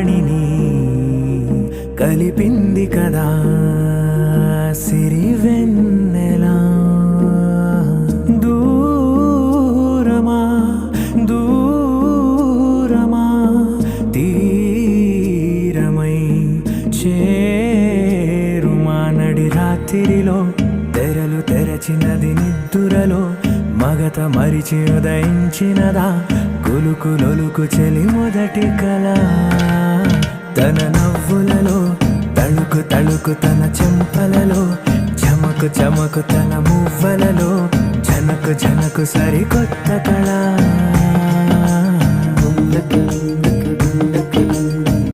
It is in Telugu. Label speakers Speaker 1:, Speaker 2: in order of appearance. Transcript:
Speaker 1: వాణిని కలిపింది కదా సిరి వెన్నెలా. దూరమా దూరమా తీరమై చేరుమా నడి రాత్రిలో తెరలు తెరచినది నిద్దురలో మగత మరిచి ఉదయించినదా కులుకులొలుకు చెలి మొదటి కళ. తన నవ్వులలో తళుకు తళుకు తన చెంపలలో చమకు చమకు తన మువ్వలలో జనకు జనకు సరికొత్త కళ.